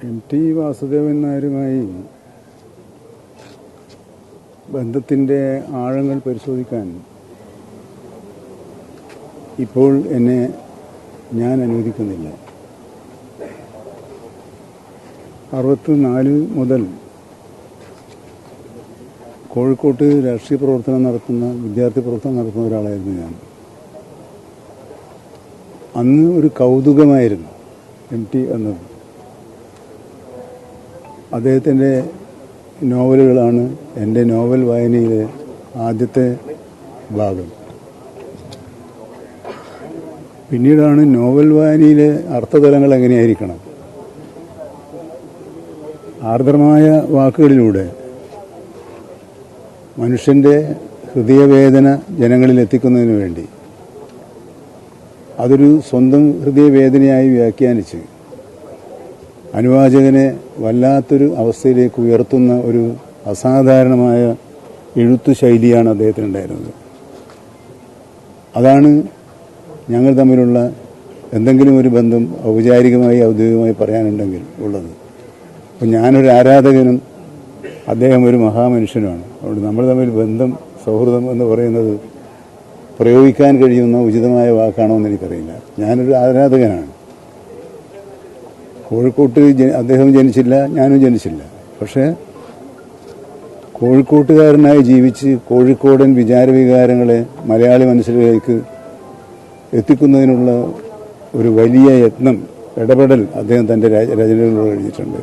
എം.ടി. വാസുദേവൻ നായരുമായി ബന്ധത്തിൻ്റെ ആഴങ്ങൾ പരിശോധിക്കാൻ ഇപ്പോൾ ഞാൻ അനുവദിക്കുന്നില്ല. 64 മുതൽ കോഴിക്കോട്ട് രാഷ്ട്രീയ പ്രവർത്തനം നടത്തുന്ന, വിദ്യാർത്ഥി പ്രവർത്തനം നടത്തുന്ന ഒരാളായിരുന്നു ഞാൻ. അന്ന് ഒരു കൗതുകമായിരുന്നു എം.ടി. എന്നത്. അദ്ദേഹത്തിൻ്റെ നോവലുകളാണ് എൻ്റെ നോവൽ വായനയിലെ ആദ്യത്തെ ഭാഗം. പിന്നീടാണ് നോവൽ വായനയിലെ അർത്ഥതലങ്ങൾ എങ്ങനെയായിരിക്കണം. ആർദ്രമായ വാക്കുകളിലൂടെ മനുഷ്യൻ്റെ ഹൃദയവേദന ജനങ്ങളിൽ എത്തിക്കുന്നതിന് വേണ്ടി അതൊരു സ്വന്തം ഹൃദയവേദനയായി വ്യാഖ്യാനിച്ച് അനുവാചകനെ വല്ലാത്തൊരു അവസ്ഥയിലേക്ക് ഉയർത്തുന്ന ഒരു അസാധാരണമായ എഴുത്തു ശൈലിയാണ് അദ്ദേഹത്തിനുണ്ടായിരുന്നത്. അതാണ് ഞങ്ങൾ തമ്മിലുള്ള എന്തെങ്കിലും ഒരു ബന്ധം ഔപചാരികമായി ഔദ്യോഗികമായി പറയാനുണ്ടെങ്കിൽ ഉള്ളത്. അപ്പം ഞാനൊരു ആരാധകനും അദ്ദേഹം ഒരു മഹാമനുഷ്യനുമാണ്. അതുകൊണ്ട് നമ്മൾ തമ്മിൽ ബന്ധം, സൗഹൃദം എന്ന് പറയുന്നത് പ്രയോഗിക്കാൻ കഴിയുന്ന ഉചിതമായ വാക്കാണോ എന്ന് എനിക്കറിയില്ല. ഞാനൊരു ആരാധകനാണ്. കോഴിക്കോട്ട് അദ്ദേഹം ജനിച്ചില്ല, ഞാനും ജനിച്ചില്ല. പക്ഷേ കോഴിക്കോട്ടുകാരനായി ജീവിച്ച് കോഴിക്കോടൻ വിചാരവികാരങ്ങളെ മലയാളി മനസ്സിലേക്ക് എത്തിക്കുന്നതിനുള്ള ഒരു വലിയ യത്നം, ഇടപെടൽ അദ്ദേഹം തൻ്റെ രചനകളിലൂടെ എഴുതിയിട്ടുണ്ട്.